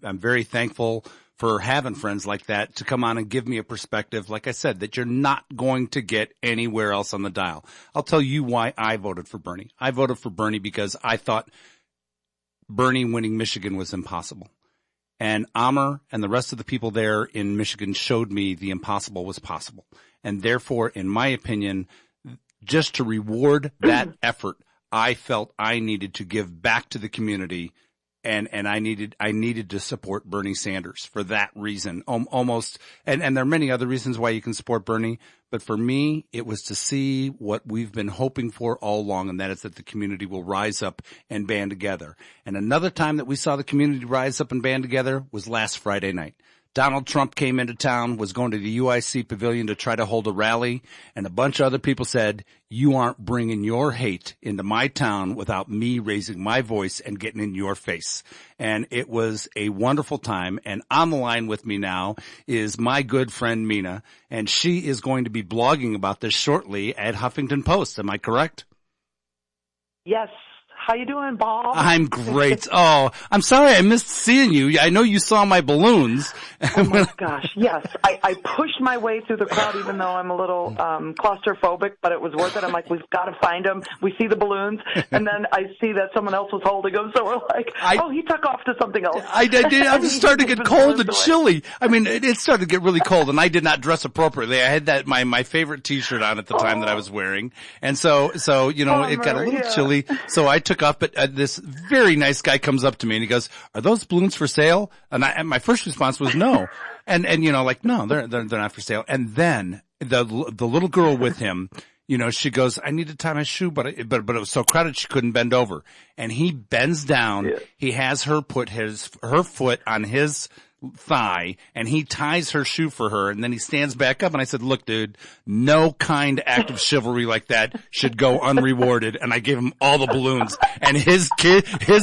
I'm very thankful for having friends like that to come on and give me a perspective, like I said, that you're not going to get anywhere else on the dial. I'll tell you why I voted for Bernie. I voted for Bernie because I thought Bernie winning Michigan was impossible. And Amr and the rest of the people there in Michigan showed me the impossible was possible. And therefore, in my opinion, just to reward that effort, I felt I needed to give back to the community, and I needed to support Bernie Sanders for that reason. Almost, and there are many other reasons why you can support Bernie, but for me, it was to see what we've been hoping for all along, and that is that the community will rise up and band together. And another time that we saw the community rise up and band together was last Friday night. Donald Trump came into town, was going to the UIC pavilion to try to hold a rally, and a bunch of other people said, you aren't bringing your hate into my town without me raising my voice and getting in your face. And it was a wonderful time. And on the line with me now is my good friend Mina, and she is going to be blogging about this shortly at Huffington Post. Am I correct? Yes. How you doing, Bob? I'm great. Oh, I'm sorry I missed seeing you. I know you saw my balloons. Oh my gosh, yes. I pushed my way through the crowd even though I'm a little claustrophobic, but it was worth it. I'm like, we've got to find them. We see the balloons, and then I see that someone else was holding them, so we're like, he took off to something else. I was starting to get cold and chilly. I mean, it started to get really cold, and I did not dress appropriately. I had that my favorite T-shirt on at the time that I was wearing, and so you know, it got a little chilly, so I took off, but this very nice guy comes up to me and he goes, "Are those balloons for sale?" And my first response was no. And you know, like, no, they're not for sale. And then the little girl with him, you know, she goes, "I need to tie my shoe, but it was so crowded she couldn't bend over." And he bends down. Yeah. He has her put her foot on his thigh, and he ties her shoe for her, and then he stands back up, and I said, "Look, dude, no kind act of chivalry like that should go unrewarded." And I gave him all the balloons, and his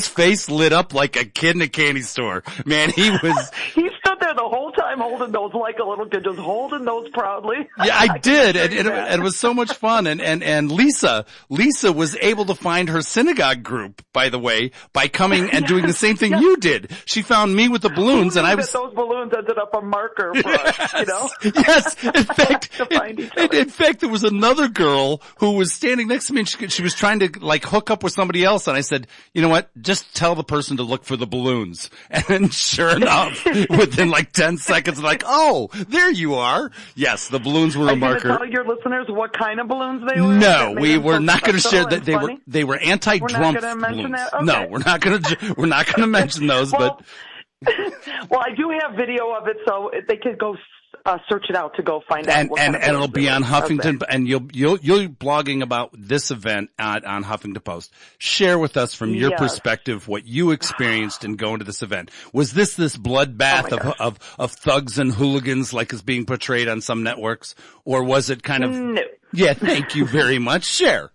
face lit up like a kid in a candy store. Man, he stood there the whole time holding those like a little kid, just holding those proudly. Yeah, I did, and it was so much fun. And Lisa was able to find her synagogue group, by the way, by coming and doing the same thing you did. She found me with the balloons, and I was. Those balloons ended up a marker for us, you know? Yes. In fact, there was another girl who was standing next to me, and she was trying to like hook up with somebody else, and I said, "You know what? Just tell the person to look for the balloons." And sure enough, within like 10 seconds, like, "Oh, there you are." Yes, the balloons were a marker. Are you going to tell your listeners what kind of balloons they were? No, we were not going to share that. They were anti-Trump balloons. Okay. No, we're not going to mention those, but. Well, I do have video of it, so they could go search it out to go find out. And it'll be on Huffington, and you'll be blogging about this event on Huffington Post. Share with us from your perspective what you experienced in going to this event. Was this bloodbath of thugs and hooligans like is being portrayed on some networks, or was it kind of? No. Yeah, thank you very much. Share.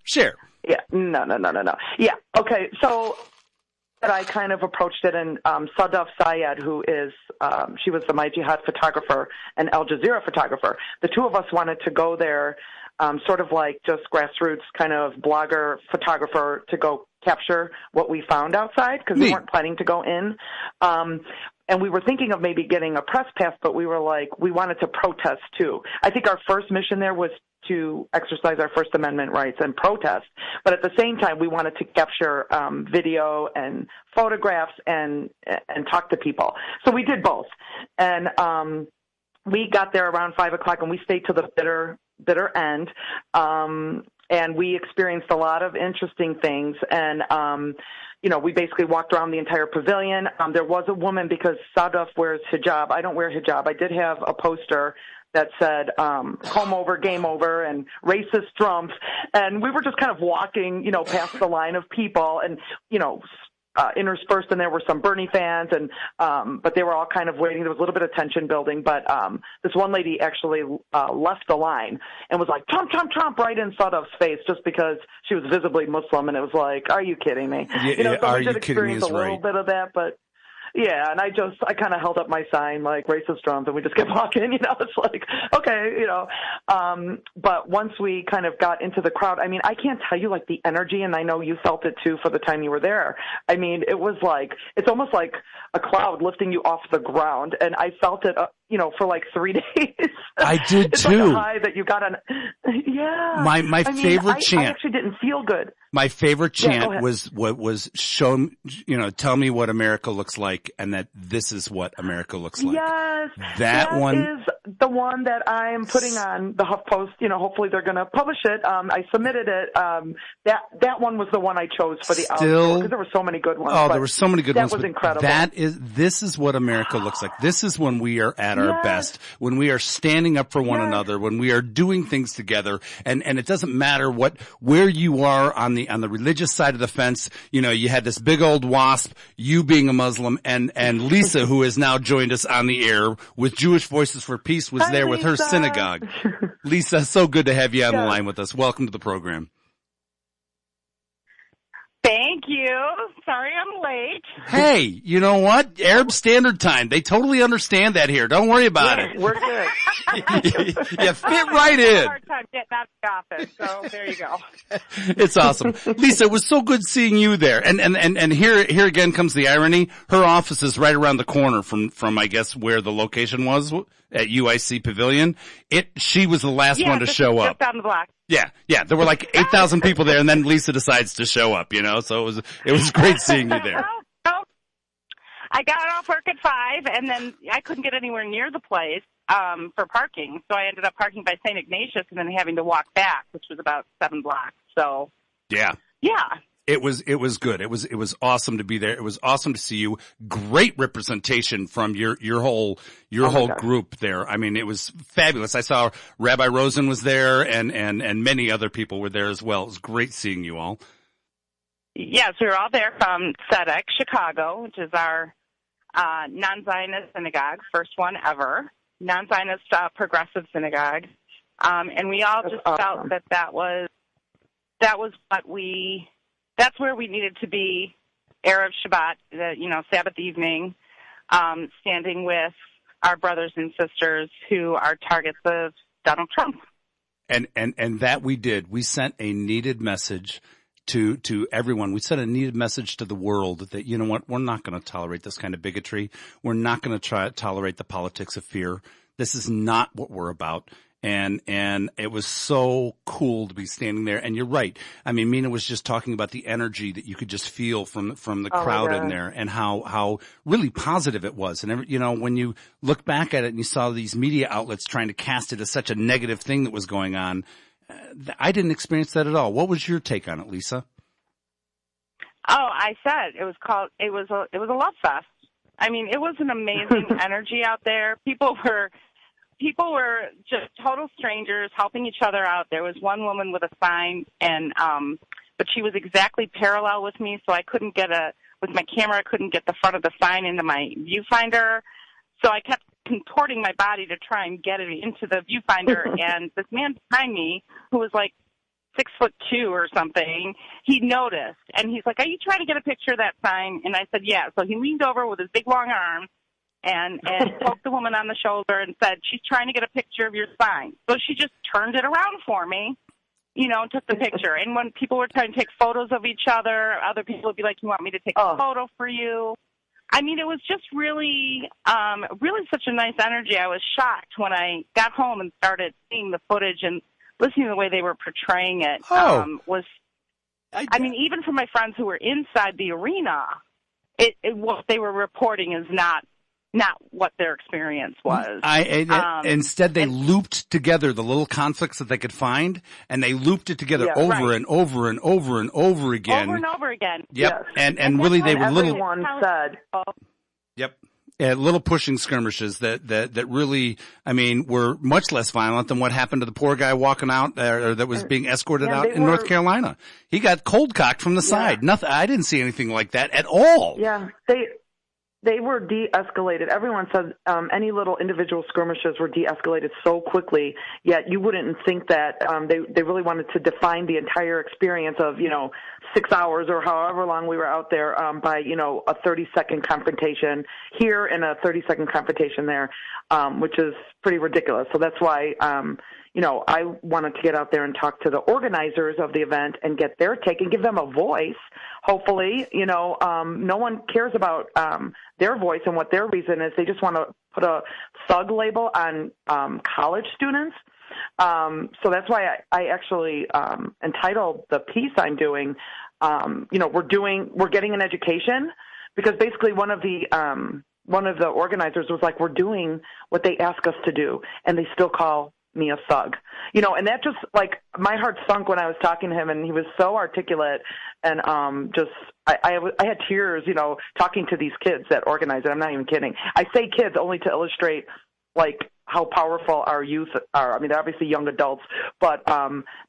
Yeah, no. Yeah, okay, so. I kind of approached it, and Sadaf Syed, who is, she was the My Jihad photographer and Al Jazeera photographer. The two of us wanted to go there, sort of like just grassroots kind of blogger, photographer, to go capture what we found outside, because we weren't planning to go in. And we were thinking of maybe getting a press pass, but we were like, we wanted to protest too. I think our first mission there was to exercise our First Amendment rights and protest. But at the same time, we wanted to capture video and photographs and talk to people. So we did both. And we got there around 5 o'clock, and we stayed to the bitter end. And we experienced a lot of interesting things. And you know, we basically walked around the entire pavilion. There was a woman, because Sadaf wears hijab. I don't wear hijab. I did have a poster that said, comb over, game over, and racist trumps. And we were just kind of walking, you know, past the line of people, and, you know, interspersed in there were some Bernie fans, and but they were all kind of waiting. There was a little bit of tension building, but this one lady actually left the line and was like, "Trump, Trump, Trump," right in Sadaf's face, just because she was visibly Muslim, and it was like, "Are you kidding me?" Yeah, you know, so are we did you kidding me? experience a little bit of that, but Yeah, and I kind of held up my sign like racist drums, and we just kept walking. It's like, okay, But once we kind of got into the crowd, I mean, I can't tell you like the energy, and I know you felt it too for the time you were there. I mean, it was like it's almost like a cloud lifting you off the ground, and I felt it, for like 3 days. I did it's too. Like a high that you got on. Yeah. My favorite chant. I actually didn't feel good. My favorite chant was what was show, tell me what America looks like, and that this is what America looks like. Yes, that one is the one that I'm putting on the HuffPost. Hopefully they're going to publish it. I submitted it. That one was the one I chose for the outdoor because there were so many good ones. Oh, there were so many good ones. That was incredible. This is what America looks like. This is when we are at our best, when we are standing up for one another, when we are doing things together, and it doesn't matter where you are on the religious side of the fence. You had this big old WASP, you being a Muslim, and Lisa, who has now joined us on the air with Jewish Voices for Peace, was there with her synagogue. Lisa, so good to have you on the line with us. Welcome to the program. Thank you. Sorry I'm late. Hey, you know what? Arab Standard Time. They totally understand that here. Don't worry about it. We're good. You fit right in. I had a hard time getting out of the office, so there you go. It's awesome. Lisa, it was so good seeing you there. And here again comes the irony. Her office is right around the corner from I guess where the location was at UIC Pavilion. She was the last one to show up. Just down the block. Yeah. There were like 8,000 people there, and then Lisa decides to show up, so it was great seeing you there. Well, I got off work at 5, and then I couldn't get anywhere near the place for parking, so I ended up parking by St. Ignatius and then having to walk back, which was about 7 blocks. So yeah. It was good. It was awesome to be there. It was awesome to see you. Great representation from your whole group there. I mean, it was fabulous. I saw Rabbi Rosen was there and many other people were there as well. It was great seeing you all. Yes, we were all there from Tzedek, Chicago, which is our non-Zionist synagogue, first one ever, non-Zionist progressive synagogue. And we all just felt that was that's where we needed to be, Erev Shabbat, Sabbath evening, standing with our brothers and sisters who are targets of Donald Trump. And that we did. We sent a needed message to everyone. We sent a needed message to the world that, you know what, we're not going to tolerate this kind of bigotry. We're not going to tolerate the politics of fear. This is not what we're about. And it was so cool to be standing there. And you're right. I mean, Mina was just talking about the energy that you could just feel from the crowd in there, and how really positive it was. And when you look back at it and you saw these media outlets trying to cast it as such a negative thing that was going on, I didn't experience that at all. What was your take on it, Lisa? Oh, I said it was a love fest. I mean, it was an amazing energy out there. People were just total strangers helping each other out. There was one woman with a sign, but she was exactly parallel with me, so I couldn't with my camera, I couldn't get the front of the sign into my viewfinder. So I kept contorting my body to try and get it into the viewfinder. And this man behind me, who was like 6'2" or something, he noticed, and he's like, "Are you trying to get a picture of that sign?" And I said, "Yeah." So he leaned over with his big long arms and poked the woman on the shoulder and said, "She's trying to get a picture of your sign." So she just turned it around for me, and took the picture. And when people were trying to take photos of each other, other people would be like, "You want me to take a photo for you?" I mean, it was just really, really such a nice energy. I was shocked when I got home and started seeing the footage and listening to the way they were portraying it. I mean, even for my friends who were inside the arena, what they were reporting is not what their experience was. Instead, they looped together the little conflicts that they could find, and they looped it together over and over and over and over again. Over and over again. Yep. Yes. And really, they were little. Everyone said. Yep. Little pushing skirmishes that really, I mean, were much less violent than what happened to the poor guy walking out or that was being escorted out in North Carolina. He got cold cocked from the side. Nothing. I didn't see anything like that at all. Yeah. They were de-escalated. Everyone said any little individual skirmishes were de-escalated so quickly, yet you wouldn't think that they really wanted to define the entire experience of, 6 hours or however long we were out there by, a 30-second confrontation here and a 30-second confrontation there, which is pretty ridiculous. So that's why, I wanted to get out there and talk to the organizers of the event and get their take and give them a voice. Hopefully, no one cares about their voice and what their reason is. They just want to put a thug label on college students. So that's why I actually entitled the piece I'm doing, we're getting an education, because basically one of the organizers was like, we're doing what they ask us to do, and they still call me a thug, and that just, like, my heart sunk when I was talking to him, and he was so articulate, and I had tears, talking to these kids that organize it. I'm not even kidding. I say kids only to illustrate, like, how powerful our youth are. I mean, they're obviously young adults, but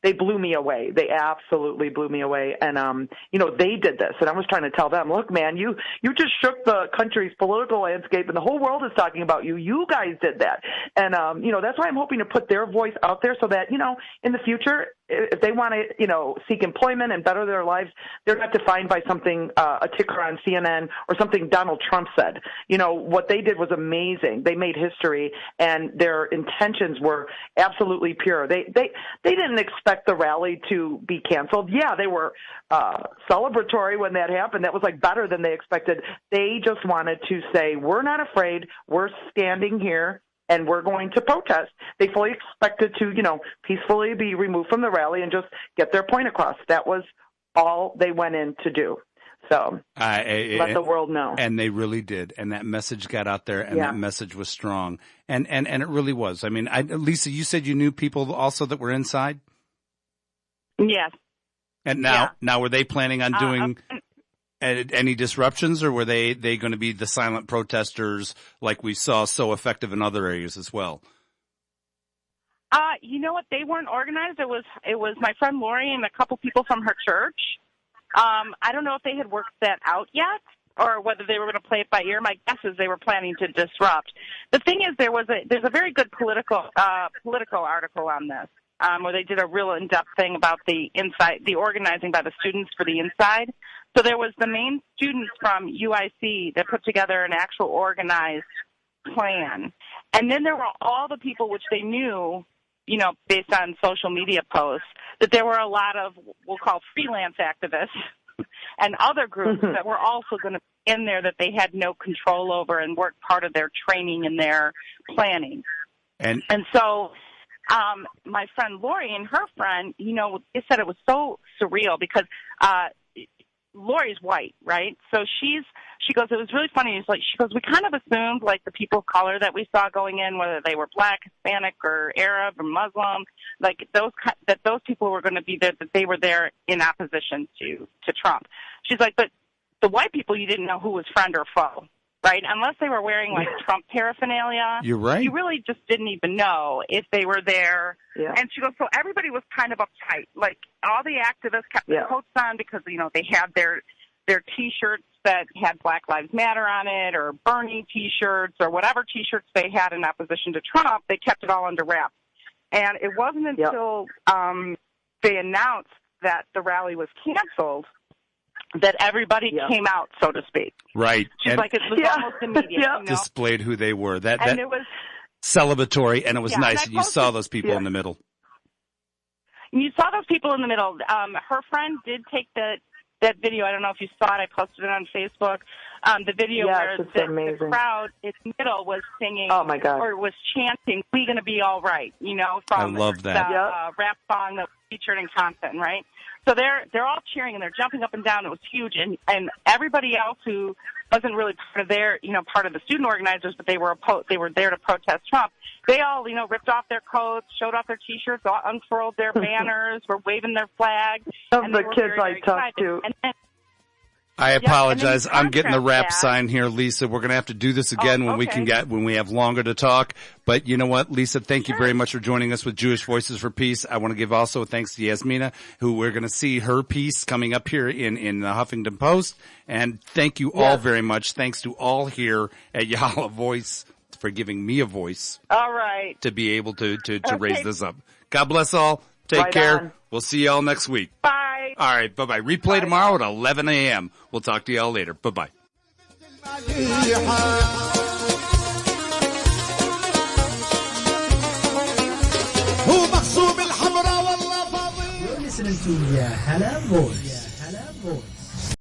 they blew me away. They absolutely blew me away. And, they did this. And I was trying to tell them, look, man, you just shook the country's political landscape, and the whole world is talking about you. You guys did that. And, that's why I'm hoping to put their voice out there so that, in the future, if they want to, seek employment and better their lives, they're not defined by something, a ticker on CNN or something Donald Trump said. What they did was amazing. They made history, and their intentions were absolutely pure. They didn't expect the rally to be canceled. Yeah, they were celebratory when that happened. That was like better than they expected. They just wanted to say, we're not afraid. We're standing here, and we're going to protest. They fully expected to, peacefully be removed from the rally and just get their point across. That was all they went in to do. So let the world know. And they really did. And that message got out there, and that message was strong. And it really was. I mean, Lisa, you said you knew people also that were inside? Yes. And now were they planning on doing any disruptions, or were they going to be the silent protesters like we saw so effective in other areas as well? You know what? They weren't organized. It was my friend Lori and a couple people from her church. I don't know if they had worked that out yet, or whether they were going to play it by ear. My guess is they were planning to disrupt. The thing is, there's a very good political article on this, where they did a real in-depth thing about the organizing by the students for the inside. So there was the main students from UIC that put together an actual organized plan. And then there were all the people which they knew, based on social media posts, that there were a lot of, we'll call freelance activists and other groups that were also going to be in there that they had no control over and weren't part of their training and their planning. And so my friend Lori and her friend, they said it was so surreal because Lori's white, right? So she goes, it was really funny. It's like, she goes, we kind of assumed, like, the people of color that we saw going in, whether they were black, Hispanic, or Arab, or Muslim, like those people were going to be there, that they were there in opposition to Trump. She's like, but the white people, you didn't know who was friend or foe, right? Unless they were wearing, like, Trump paraphernalia. You're right. You really just didn't even know if they were there. Yeah. And she goes, so everybody was kind of uptight. Like, all the activists kept their coats on because, they had their T-shirts that had Black Lives Matter on it, or Bernie T-shirts, or whatever T-shirts they had in opposition to Trump. They kept it all under wraps. And it wasn't until they announced that the rally was canceled that everybody came out, so to speak. Right. She's like, it was almost immediate. Displayed who they were. That it was celebratory, and it was nice. And you saw those people in the middle. You saw those people in the middle. Her friend did take that video. I don't know if you saw it. I posted it on Facebook. The video where the crowd in the middle was singing, oh my God, or was chanting, "We gonna be all right," from I love that. the rap song that was featured in Compton, right? So they're all cheering and they're jumping up and down. It was huge, and everybody else who wasn't really part of their, part of the student organizers, but they were there to protest Trump. They all, ripped off their coats, showed off their T-shirts, unfurled their banners, were waving their flag. Some of the kids I talked to. I apologize. and I'm getting the wrap contrast sign here, Lisa. We're going to have to do this again when we have longer to talk. But you know what, Lisa, thank you very much for joining us with Jewish Voices for Peace. I want to give also thanks to Yasmina, who we're going to see her piece coming up here in the Huffington Post. And thank you all very much. Thanks to all here at Yalla Voice for giving me a voice. All right. To be able to raise this up. God bless all. Take care. On. We'll see y'all next week. Bye. All right. Bye-bye. Replay tomorrow at 11 a.m. We'll talk to y'all later. Bye-bye. You're listening to Ya Hala Voice.